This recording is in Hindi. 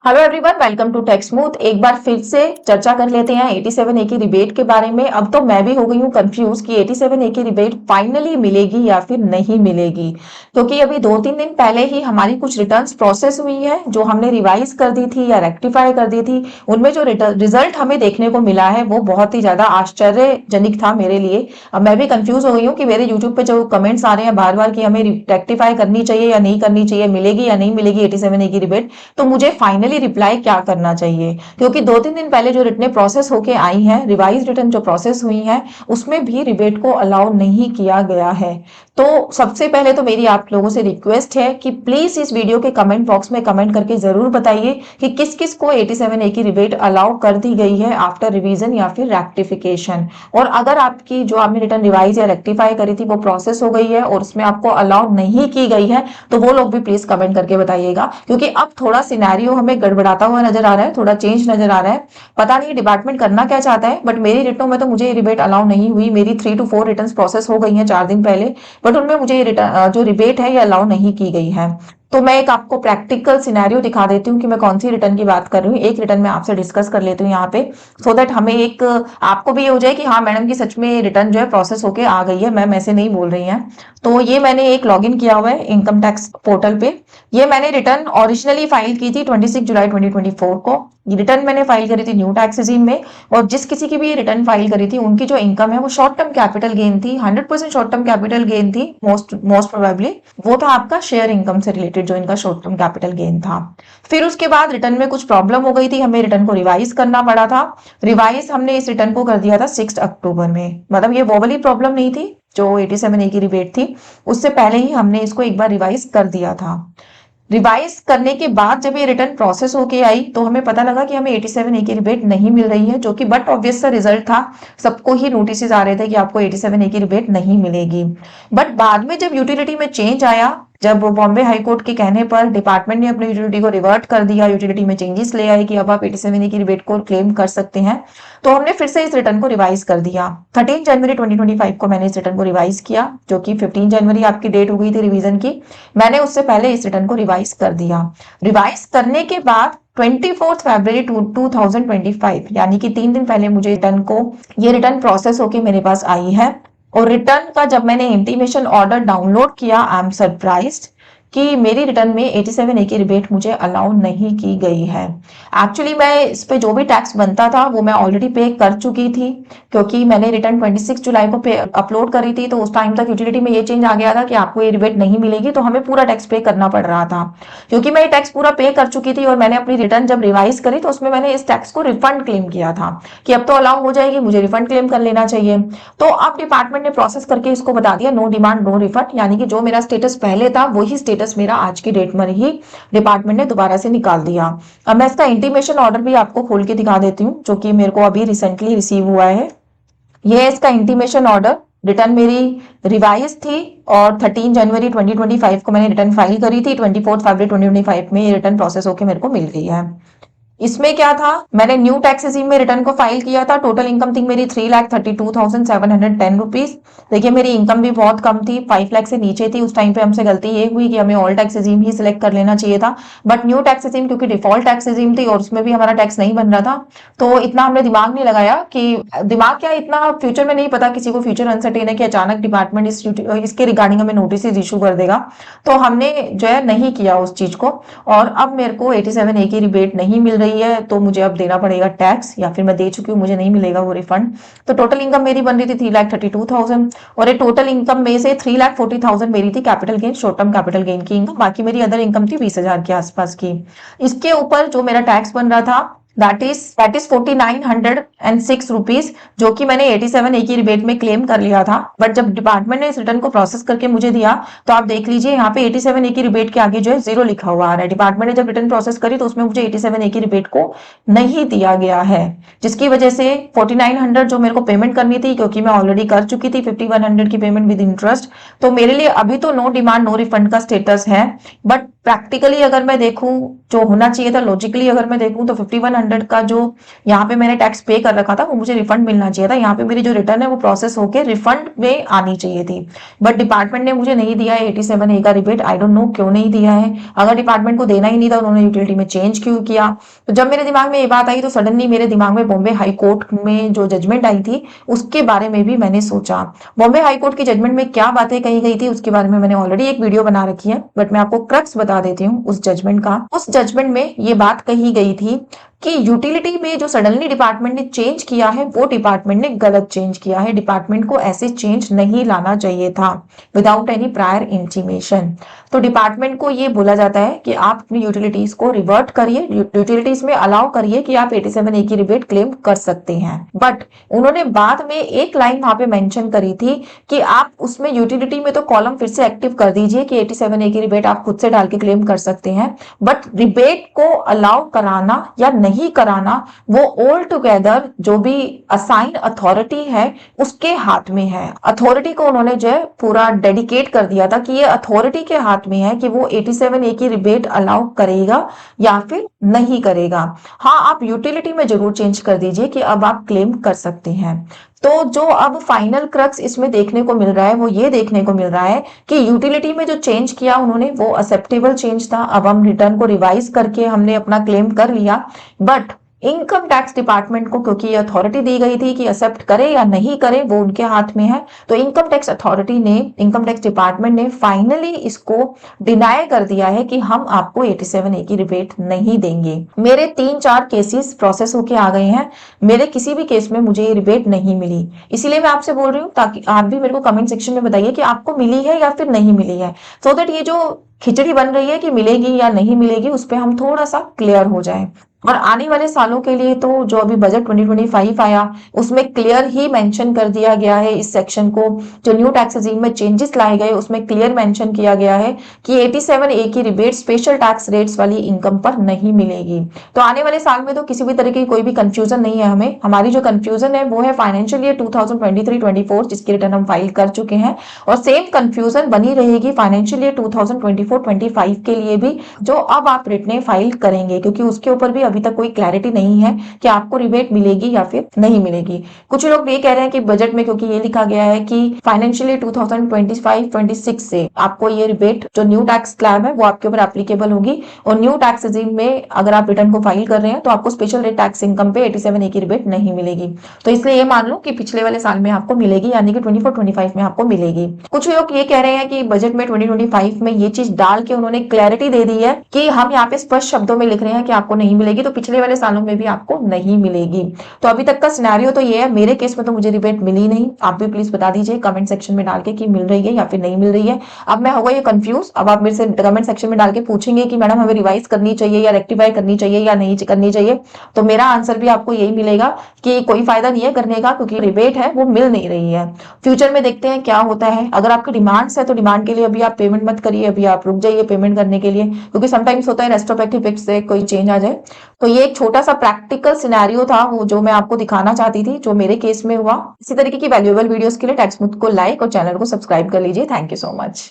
Hello everyone, welcome to Tech Smooth. एक बार फिर से चर्चा कर लेते हैं 87A की रिबेट के बारे में। अब तो मैं भी हो गई हूँ कंफ्यूज कि 87A की रिबेट फाइनली मिलेगी या फिर नहीं मिलेगी, क्योंकि अभी 2-3 दिन पहले ही हमारी कुछ रिटर्न्स प्रोसेस हुई है जो हमने रिवाइज कर दी थी या रेक्टिफाई कर दी थी। उनमें जो रिजल्ट हमें देखने को मिला है वो बहुत ही ज्यादा आश्चर्यजनक था मेरे लिए। अब मैं भी कंफ्यूज हो गई हूँ कि मेरे यूट्यूब पे जो कमेंट्स आ रहे हैं बार बार कि हमें रेक्टिफाई करनी चाहिए या नहीं करनी चाहिए, मिलेगी या नहीं मिलेगी 87A की रिबेट, तो मुझे फाइनली रिप्लाई क्या करना चाहिए। क्योंकि 2-3 दिन पहले जो रिटर्न प्रोसेस होके आई हैं, रिवाइज रिटर्न जो प्रोसेस हुई हैं, उसमें भी रिबेट को अलाउ नहीं किया गया है। तो सबसे पहले तो मेरी आप लोगों से रिक्वेस्ट है कि प्लीज इस वीडियो के कमेंट बॉक्स में कमेंट करके जरूर बताइए कि किस किस को 87A की रिबेट अलाउ कर दी गई है आफ्टर रिवीजन या फिर रेक्टिफिकेशन। और अगर आपकी जो आपने रिटर्न रिवाइज या रेक्टिफाई करी थी वो प्रोसेस हो गई है और उसमें आपको अलाउ नहीं की गई है, तो वो लोग भी प्लीज कमेंट करके बताइएगा। क्योंकि अब थोड़ा सिनेरियो हमें गड़बड़ाता हुआ नजर आ रहा है, थोड़ा चेंज नजर आ रहा है। पता नहीं डिपार्टमेंट करना क्या चाहता है, बट मेरी रिटर्नों में तो मुझे ये रिबेट अलाउ नहीं हुई। मेरी 3 to 4 रिटर्न प्रोसेस हो गई हैं 4 दिन पहले, बट उनमें मुझे ये रिटर्न जो रिबेट है ये अलाउ नहीं की गई है। तो मैं एक आपको प्रैक्टिकल सिनेरियो दिखा देती हूँ कि मैं कौन सी रिटर्न की बात कर रही हूँ। एक रिटर्न में आपसे डिस्कस कर लेती हूँ यहाँ पे, सो दैट हमें एक आपको भी ये हो जाए कि हाँ मैडम की सच में रिटर्न जो है प्रोसेस होके आ गई है, मैम ऐसे नहीं बोल रही हैं। तो ये मैंने एक लॉगिन किया हुआ है इनकम टैक्स पोर्टल पे। ये मैंने रिटर्न ओरिजिनली फाइल की थी 26 जुलाई 2024 को। ये रिटर्न मैंने फाइल करी थी न्यू टैक्स रेजिम में। और जिस किसी की भी रिटर्न फाइल करी थी उनकी जो इनकम है वो शॉर्ट टर्म कैपिटल गेन थी, 100% शॉर्ट टर्म कैपिटल गेन थी। मोस्ट मोस्ट प्रोबेबली वो था आपका शेयर इनकम से रिलेटेड जो इनका शॉर्ट टर्म कैपिटल गेन था। फिर उसके बाद रिटर्न में कुछ प्रॉब्लम हो गई थी, हमें रिटर्न को रिवाइज करना पड़ा था। रिवाइज हमने इस रिटर्न को कर दिया था 6 अक्टूबर में। मतलब ये वो वाली प्रॉब्लम नहीं थी जो 87A की रिबेट थी, उससे पहले ही हमने इसको एक बार रिवाइज कर दिया था। रिवाइज करने के बाद जब ये रिटर्न प्रोसेस होके आई तो हमें पता लगा कि हमें 87A की रिबेट नहीं मिल रही है, जो कि बट ऑब्वियस सा रिजल्ट था। सबको ही नोटिस आ रहे थे कि आपको 87A की रिबेट नहीं मिलेगी। बट बाद में जब यूटिलिटी में चेंज आया, जब बॉम्बे हाई कोर्ट के कहने पर डिपार्टमेंट ने अपनी यूटिलिटी को रिवर्ट कर दिया, यूटिलिटी में चेंजेस ले आए कि अब आप 87A की रिबेट को क्लेम कर सकते हैं, तो हमने फिर से इस रिटर्न को रिवाइज कर दिया। 13 जनवरी 2025 को मैंने इस रिटर्न को रिवाइज किया, जो कि 15 जनवरी आपकी डेट हो गई थी रिवीजन की। मैंने उससे पहले इस रिटर्न को रिवाइज कर दिया। रिवाइज करने के बाद 24 फरवरी 2025 यानी कि 3 दिन पहले मुझे ये रिटर्न प्रोसेस होके मेरे पास आई है। और रिटर्न का जब मैंने इंटीमेशन ऑर्डर डाउनलोड किया, आई एम सरप्राइज्ड कि मेरी रिटर्न में 87A की रिबेट मुझे अलाउ नहीं की गई है। एक्चुअली मैं इस पे जो भी टैक्स बनता था वो मैं ऑलरेडी पे कर चुकी थी, क्योंकि मैंने रिटर्न 26 जुलाई को पे अपलोड करी थी। तो उस टाइम तक यूटिलिटी में ये चेंज आ गया था कि आपको ये रिबेट नहीं मिलेगी, तो हमें पूरा टैक्स पे करना पड़ रहा था। क्योंकि मैं ये टैक्स पूरा पे कर चुकी थी और मैंने अपनी रिटर्न जब रिवाइज करी तो उसमें मैंने इस टैक्स को रिफंड क्लेम किया था कि अब तो अलाउ हो जाएगी, मुझे रिफंड क्लेम कर लेना चाहिए। तो अब डिपार्टमेंट ने प्रोसेस करके इसको बता दिया नो डिमांड नो रिफंड, यानी कि जो मेरा स्टेटस पहले था वही स्टेटस मेरा आज की डेट में ही डिपार्टमेंट ने दोबारा से निकाल दिया। अब मैं इसका इंटीमेशन ऑर्डर भी आपको खोल के दिखा देती हूँ, जो कि मेरे को अभी रिसेंटली रिसीव हुआ है। ये है इसका इंटीमेशन ऑर्डर। रिटर्न मेरी रिवाइज थी और 13 जनवरी 2025 को मैंने रिटर्न फाइल करी थी। 24 फरवरी 2025 में ये रिटर्न प्रोसेस होकर मेरे को मिल गई है। इसमें क्या था, मैंने न्यू टैक्स रेजिम में रिटर्न को फाइल किया था। टोटल इनकम थी मेरी 3,32,710 रुपीज। देखिए मेरी इनकम भी बहुत कम थी, 5 लाख से नीचे थी। उस टाइम पे हमसे गलती ये हुई कि हमें ऑल टैक्स रेजिम ही सिलेक्ट कर लेना चाहिए था। बट न्यू टैक्स रेजिम क्योंकि डिफॉल्ट टैक्स रेजिम थी और उसमें भी हमारा टैक्स नहीं बन रहा था, तो इतना हमने दिमाग नहीं लगाया कि दिमाग क्या, इतना फ्यूचर में नहीं पता, किसी को फ्यूचर अनसर्टेन है कि अचानक डिपार्टमेंट इसके रिगार्डिंग हमें नोटिस इशू कर देगा। तो हमने जो है नहीं किया उस चीज को। और अब मेरे को 87A की रिबेट नहीं मिल रही है, तो मुझे अब देना पड़ेगा टैक्स, या फिर मैं दे चुकी हूँ, मुझे नहीं मिलेगा वो रिफंड। तो टोटल इनकम मेरी बन रही थी 3,32,000 और ये टोटल इनकम में से 3,40,000 मेरी थी capital gain, short term capital gain की इनकम। बाकी मेरी अदर इनकम थी 20,000 के आसपास की। इसके ऊपर जो मेरा टैक्स बन रहा था दैट इज 4,906 रुपीज, जो कि मैंने 87A की रिबेट में क्लेम कर लिया था। बट जब डिपार्टमेंट ने इस रिटर्न को प्रोसेस करके मुझे दिया, तो आप देख लीजिए यहाँ पे 87A की रिबेट के आगे जो है 0 लिखा हुआ आ रहा है। डिपार्टमेंट ने जब रिटर्न प्रोसेस करी तो उसमें मुझे 87A की रिबेट को नहीं दिया गया है, जिसकी वजह से 4,900 जो मेरे को पेमेंट करनी थी, क्योंकि मैं ऑलरेडी कर चुकी थी 5,100 की पेमेंट विद इंटरेस्ट, तो मेरे लिए अभी तो नो डिमांड नो रिफंड का स्टेटस है। बट प्रैक्टिकली अगर मैं देखूं, जो होना चाहिए था लॉजिकली अगर मैं देखूं तो 5100 का जो यहाँ पे मैंने टैक्स पे कर रखा था वो मुझे रिफंड मिलना चाहिए था। यहाँ पे मेरी जो रिटर्न है वो प्रोसेस होके रिफंड में आनी चाहिए थी, बट डिपार्टमेंट ने मुझे नहीं दिया है 87A का रिबेट। आई डोंट नो क्यों नहीं दिया है। अगर डिपार्टमेंट को देना ही नहीं था, उन्होंने यूटिलिटी में चेंज क्यों किया? तो जब मेरे दिमाग में ये बात आई तो सडनली मेरे दिमाग में बॉम्बे हाई कोर्ट में जो जजमेंट आई थी उसके बारे में भी मैंने सोचा। बॉम्बे हाई कोर्ट की जजमेंट में क्या बातें कही गई थी उसके बारे में मैंने ऑलरेडी एक वीडियो बना रखी है, बट मैं आपको क्रक्स बता देती हूँ उस जजमेंट का। उस जजमेंट में ये बात कही गई थी कि यूटिलिटी में जो सडनली डिपार्टमेंट ने चेंज किया है वो डिपार्टमेंट ने गलत चेंज किया है। डिपार्टमेंट को ऐसे चेंज नहीं लाना चाहिए था विदाउट एनी प्रायर इंटीमेशन। तो डिपार्टमेंट को ये बोला जाता है कि आप अपनी यूटिलिटीज को रिवर्ट करिए, यूटिलिटीज में अलाउ करिए कि आप 87A की रिबेट क्लेम कर सकते हैं। बट उन्होंने बाद में एक लाइन वहां पे मेंशन करी थी कि आप उसमें यूटिलिटी में तो कॉलम फिर से एक्टिव कर दीजिए कि 87A की रिबेट आप खुद से डाल के क्लेम कर सकते हैं, बट रिबेट को अलाउ कराना या नहीं कराना वो ऑल टुगेदर जो भी असाइन अथॉरिटी है उसके हाथ में है। अथॉरिटी को उन्होंने जो है पूरा डेडिकेट कर दिया था कि ये अथॉरिटी के हाथ में है कि वो 87A की रिबेट अलाउ करेगा या फिर नहीं करेगा। हाँ, आप यूटिलिटी में जरूर चेंज कर दीजिए कि अब आप क्लेम कर सकते हैं। तो जो अब फाइनल क्रक्स इसमें देखने को मिल रहा है वो ये देखने को मिल रहा है कि यूटिलिटी में जो चेंज किया उन्होंने वो एक्सेप्टेबल चेंज था। अब हम रिटर्न को रिवाइज करके हमने अपना क्लेम कर लिया, बट इनकम टैक्स डिपार्टमेंट को क्योंकि ये अथॉरिटी दी गई थी कि एक्सेप्ट करे या नहीं करे वो उनके हाथ में है, तो इनकम टैक्स अथॉरिटी ने, इनकम टैक्स डिपार्टमेंट ने फाइनली इसको डिनाई कर दिया है कि हम आपको 87A की रिबेट नहीं देंगे। मेरे 3-4 केसेस प्रोसेस होके आ गए हैं, मेरे किसी भी केस में मुझे ये रिबेट नहीं मिली। इसीलिए मैं आपसे बोल रही हूँ ताकि आप भी मेरे को कमेंट सेक्शन में बताइए कि आपको मिली है या फिर नहीं मिली है, सो दैट ये जो खिचड़ी बन रही है कि मिलेगी या नहीं मिलेगी उस पर हम थोड़ा सा क्लियर हो जाए। और आने वाले सालों के लिए तो जो अभी बजट 2025 आया उसमें क्लियर ही मेंशन कर दिया गया है इस सेक्शन को, जो न्यू टैक्स रेजिम में चेंजेस लाए गए उसमें क्लियर मेंशन किया गया है कि 87A की रिबेट स्पेशल टैक्स रेट्स वाली इनकम पर नहीं मिलेगी। तो आने वाले साल में तो किसी भी तरह की कोई भी कंफ्यूजन नहीं है हमें। हमारी जो कंफ्यूजन है वो है फाइनेंशियल ईयर 2023-24 जिसकी रिटर्न हम फाइल कर चुके हैं, और सेम कंफ्यूजन बनी रहेगी फाइनेंशियल ईयर 2024-25 के लिए भी जो अब आप रिटर्न फाइल करेंगे, क्योंकि उसके ऊपर भी अभी तक कोई क्लैरिटी नहीं है कि आपको रिबेट मिलेगी या फिर नहीं मिलेगी। कुछ लोग ये कह रहे हैं कि बजट में क्योंकि ये लिखा गया है कि फाइनेंशियल ईयर 2025-26 से आपको ये रिबेट जो न्यू टैक्स स्लैब है वो आपके ऊपर एप्लीकेबल होगी, और न्यू टैक्स रेजिम में अगर आप रिटर्न को फाइल कर रहे हैं तो आपको स्पेशल रेट टैक्स इनकम पे 87A की रिबेट नहीं मिलेगी। तो इसलिए ये मान लो कि पिछले वाले साल में आपको मिलेगी, यानी कि 24-25 में आपको मिलेगी। कुछ लोग ये कह रहे हैं कि बजट में 2025 में ये चीज डाल के उन्होंने क्लैरिटी दे दी है कि हम यहाँ पे स्पष्ट शब्दों में लिख रहे हैं कि आपको नहीं मिलेगी, तो पिछले वाले सालों में भी आपको नहीं मिलेगी। तो अभी तक का सिनेरियो तो ये है, मेरे केस में तो मुझे रिबेट मिली नहीं। आप भी प्लीज बता दीजिए कमेंट सेक्शन में डाल के कि मिल रही है या फिर नहीं मिल रही है। अब मैं हो गई कंफ्यूज, अब आप मेरे से कमेंट सेक्शन में डाल के पूछेंगे कि मैडम हमें रिवाइज करनी चाहिए या रेक्टिफाई करनी चाहिए या नहीं करनी चाहिए, तो मेरा आंसर भी आपको यही मिलेगा कि कोई फायदा नहीं है करने का, क्योंकि रिबेट है वो मिल नहीं रही है। फ्यूचर में देखते हैं क्या होता है। अगर आपकी डिमांड्स है तो डिमांड के लिए अभी आप पेमेंट मत करिए, अभी आप रुक जाइए पेमेंट करने के लिए, क्योंकि समटाइम्स होता है रेट्रोस्पेक्टिव इफेक्ट से कोई चेंज आ जाए। तो ये एक छोटा सा प्रैक्टिकल सिनेरियो था वो जो मैं आपको दिखाना चाहती थी, जो मेरे केस में हुआ। इसी तरीके की वैल्यूएबल वीडियोस के लिए टैक्स स्मूथ को लाइक और चैनल को सब्सक्राइब कर लीजिए। Thank you so much.